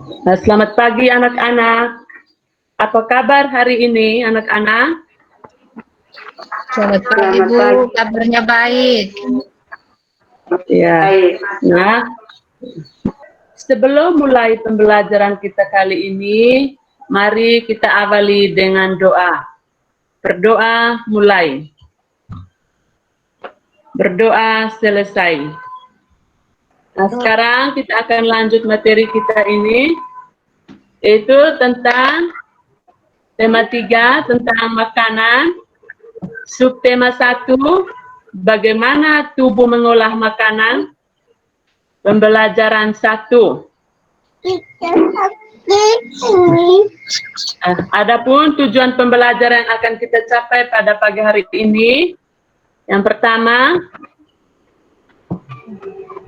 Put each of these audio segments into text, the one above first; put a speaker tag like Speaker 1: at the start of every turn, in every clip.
Speaker 1: Nah, selamat pagi anak-anak. Apa kabar hari ini anak-anak?
Speaker 2: Selamat pagi Bu, kabarnya baik.
Speaker 1: Ya. Nah, sebelum mulai pembelajaran kita kali ini, mari kita awali dengan doa. Berdoa mulai. Berdoa selesai. Nah, sekarang kita akan lanjut materi kita ini, yaitu tentang tema 3 tentang makanan. Subtema 1, bagaimana tubuh mengolah makanan. Pembelajaran 1. Adapun tujuan pembelajaran yang akan kita capai pada pagi hari ini, yang pertama,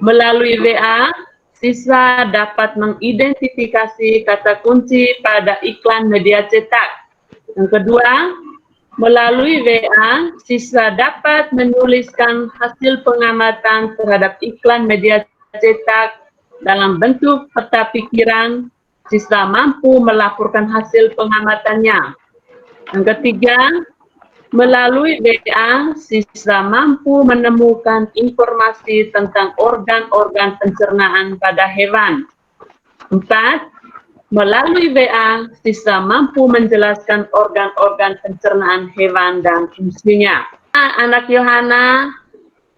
Speaker 1: melalui WA, siswa dapat mengidentifikasi kata kunci pada iklan media cetak. Yang kedua, melalui WA, siswa dapat menuliskan hasil pengamatan terhadap iklan media cetak dalam bentuk peta pikiran. Siswa mampu melaporkan hasil pengamatannya. Yang ketiga, melalui WA, siswa mampu menemukan informasi tentang organ-organ pencernaan pada hewan. 4. Melalui WA, siswa mampu menjelaskan organ-organ pencernaan hewan dan fungsinya. Anak Yohana,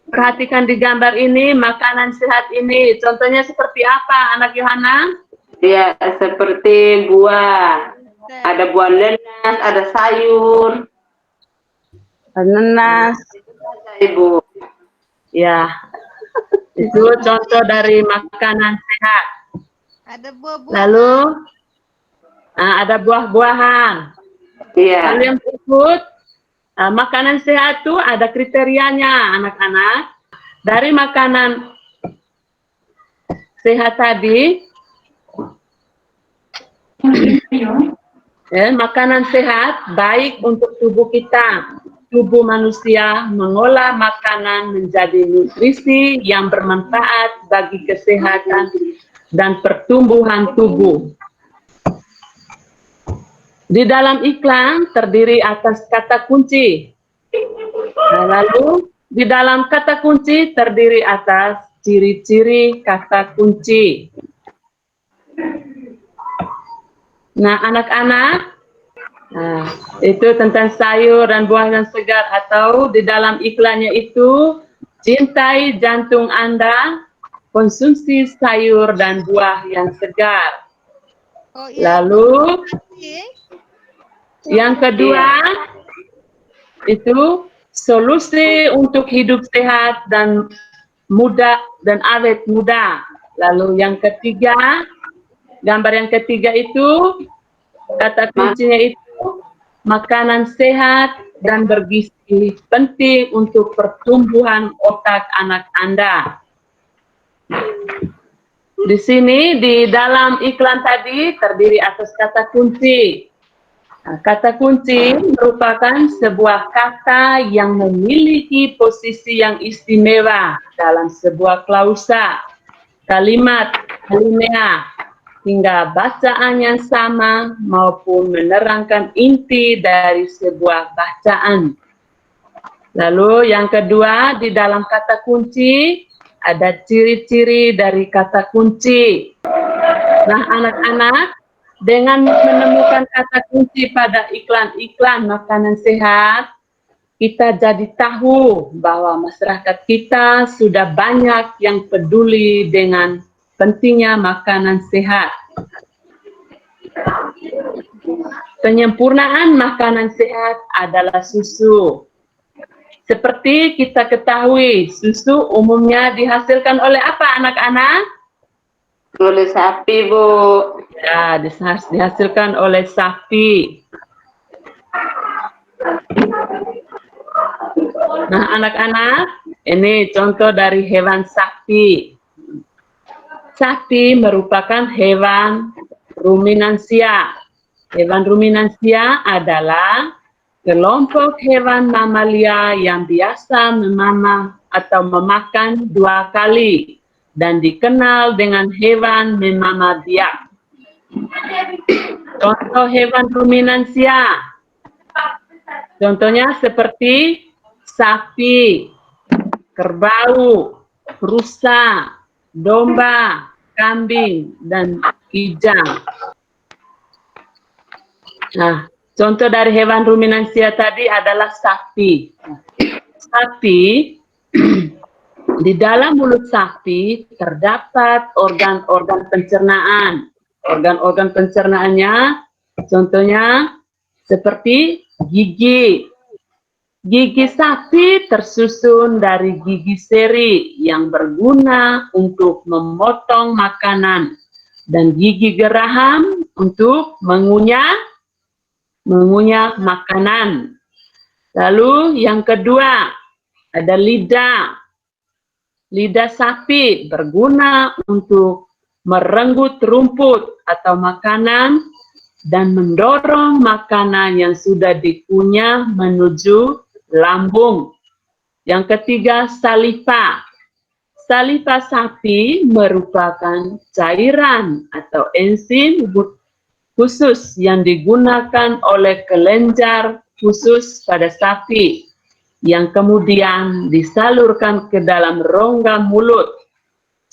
Speaker 1: perhatikan di gambar ini, makanan sehat ini. Contohnya seperti apa, anak Yohana?
Speaker 3: Ya, seperti buah. Ada buah nanas, ada sayur.
Speaker 1: Nanas.
Speaker 3: Ibu.
Speaker 1: Ya, itu contoh dari makanan sehat.
Speaker 2: Ada buah-buahan.
Speaker 1: Lalu, ada buah-buahan.
Speaker 3: Iya.
Speaker 1: Lalu yang berikut, makanan sehat itu ada kriterianya, anak-anak. Dari makanan sehat tadi, makanan sehat baik untuk tubuh kita. Tubuh manusia mengolah makanan menjadi nutrisi yang bermanfaat bagi kesehatan dan pertumbuhan tubuh. Di dalam iklan terdiri atas kata kunci. Nah, lalu di dalam kata kunci terdiri atas ciri-ciri kata kunci. Nah, anak-anak, itu tentang sayur dan buah yang segar, atau di dalam iklannya itu, cintai jantung Anda, konsumsi sayur dan buah yang segar.
Speaker 2: Oh, iya.
Speaker 1: Lalu yang kedua itu solusi untuk hidup sehat dan muda dan awet muda. Lalu yang ketiga, gambar yang ketiga itu kata kuncinya itu makanan sehat dan bergizi penting untuk pertumbuhan otak anak Anda. Di sini di dalam iklan tadi terdiri atas kata kunci. Nah, kata kunci merupakan sebuah kata yang memiliki posisi yang istimewa dalam sebuah klausa, kalimat, alinea, hingga bacaan yang sama maupun menerangkan inti dari sebuah bacaan. Lalu yang kedua, di dalam kata kunci ada ciri-ciri dari kata kunci. Nah, anak-anak, dengan menemukan kata kunci pada iklan-iklan makanan sehat, kita jadi tahu bahwa masyarakat kita sudah banyak yang peduli dengan pentingnya makanan sehat. Penyempurnaan makanan sehat adalah susu. Seperti kita ketahui, susu umumnya dihasilkan oleh apa, anak-anak?
Speaker 3: Oleh sapi, Bu.
Speaker 1: Ya, dihasilkan oleh sapi. Nah, anak-anak, ini contoh dari hewan sapi. Sapi merupakan hewan ruminansia. Hewan ruminansia adalah kelompok hewan mamalia yang biasa memamah atau memakan 2 kali dan dikenal dengan hewan memamah biak. Contoh hewan ruminansia. Contohnya seperti sapi, kerbau, rusa, domba, kambing, dan kijang. Nah, contoh dari hewan ruminansia tadi adalah sapi. Sapi, di dalam mulut sapi terdapat organ-organ pencernaan. Organ-organ pencernaannya contohnya seperti gigi. Gigi sapi tersusun dari gigi seri yang berguna untuk memotong makanan dan gigi geraham untuk mengunyah makanan. Lalu yang kedua ada lidah. Lidah sapi berguna untuk merenggut rumput atau makanan dan mendorong makanan yang sudah dikunyah menuju lambung. Yang ketiga, saliva. Saliva sapi merupakan cairan atau enzim khusus yang digunakan oleh kelenjar khusus pada sapi yang kemudian disalurkan ke dalam rongga mulut.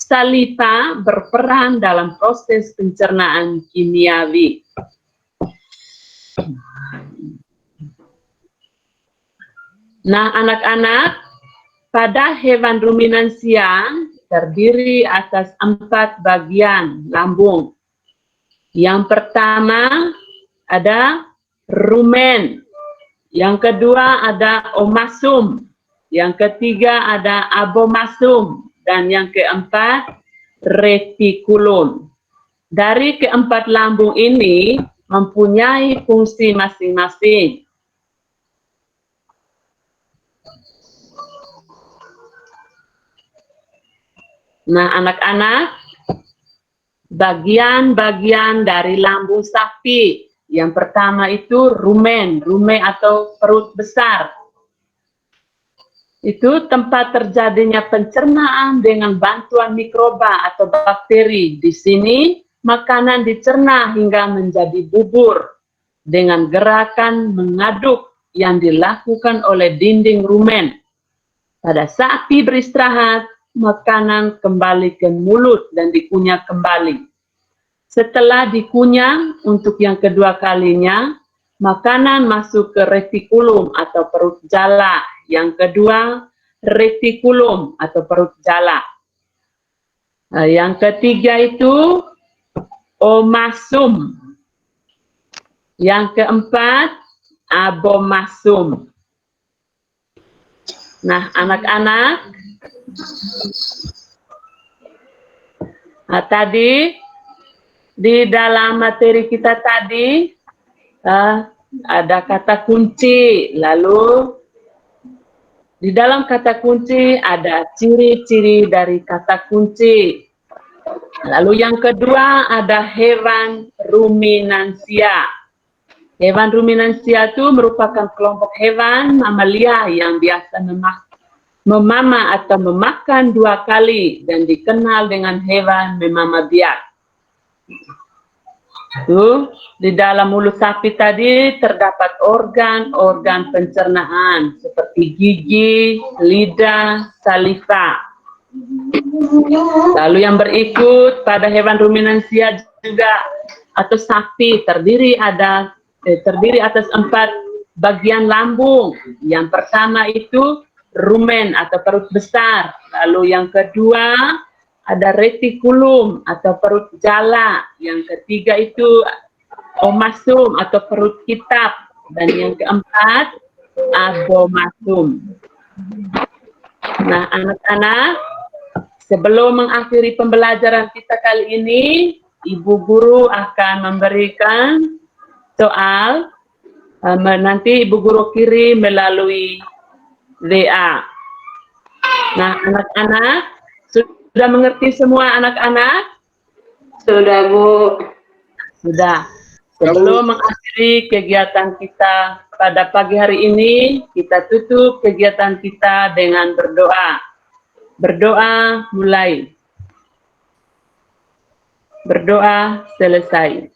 Speaker 1: Saliva berperan dalam proses pencernaan kimiawi. Nah, anak-anak, pada hewan ruminansia terdiri atas 4 bagian lambung. Yang pertama ada rumen, yang kedua ada omasum, yang ketiga ada abomasum, dan yang keempat retikulum. Dari keempat lambung ini mempunyai fungsi masing-masing. Nah, anak-anak, bagian-bagian dari lambung sapi. Yang pertama itu rumen atau perut besar. Itu tempat terjadinya pencernaan dengan bantuan mikroba atau bakteri. Di sini makanan dicerna hingga menjadi bubur dengan gerakan mengaduk yang dilakukan oleh dinding rumen. Pada sapi beristirahat, makanan kembali ke mulut dan dikunyah kembali. Setelah dikunyah untuk yang kedua kalinya, makanan masuk ke retikulum atau perut jala. Yang kedua, retikulum atau perut jala. Nah, yang ketiga itu omasum. Yang keempat, abomasum. Nah, anak-anak, tadi di dalam materi kita tadi ada kata kunci, lalu di dalam kata kunci ada ciri-ciri dari kata kunci. Lalu yang kedua ada hewan ruminansia. Hewan ruminansia itu merupakan kelompok hewan mamalia yang biasa memama atau memakan 2 kali dan dikenal dengan hewan memama biak. Tuh, di dalam mulut sapi tadi terdapat organ-organ pencernaan seperti gigi, lidah, saliva. Lalu yang berikut pada hewan ruminansia juga atau sapi terdiri atas 4 bagian lambung. Yang pertama itu rumen atau perut besar. Lalu yang kedua ada retikulum atau perut jala. Yang ketiga itu omasum atau perut kitab. Dan yang keempat abomasum. Nah, anak-anak, sebelum mengakhiri pembelajaran kita kali ini, Ibu Guru akan memberikan soal. Nanti Ibu Guru kirim melalui WA. Nah, anak-anak, sudah mengerti semua anak-anak?
Speaker 3: Sudah, Bu.
Speaker 1: Sudah. Sebelum mengakhiri kegiatan kita pada pagi hari ini, kita tutup kegiatan kita dengan berdoa. Berdoa mulai. Berdoa selesai.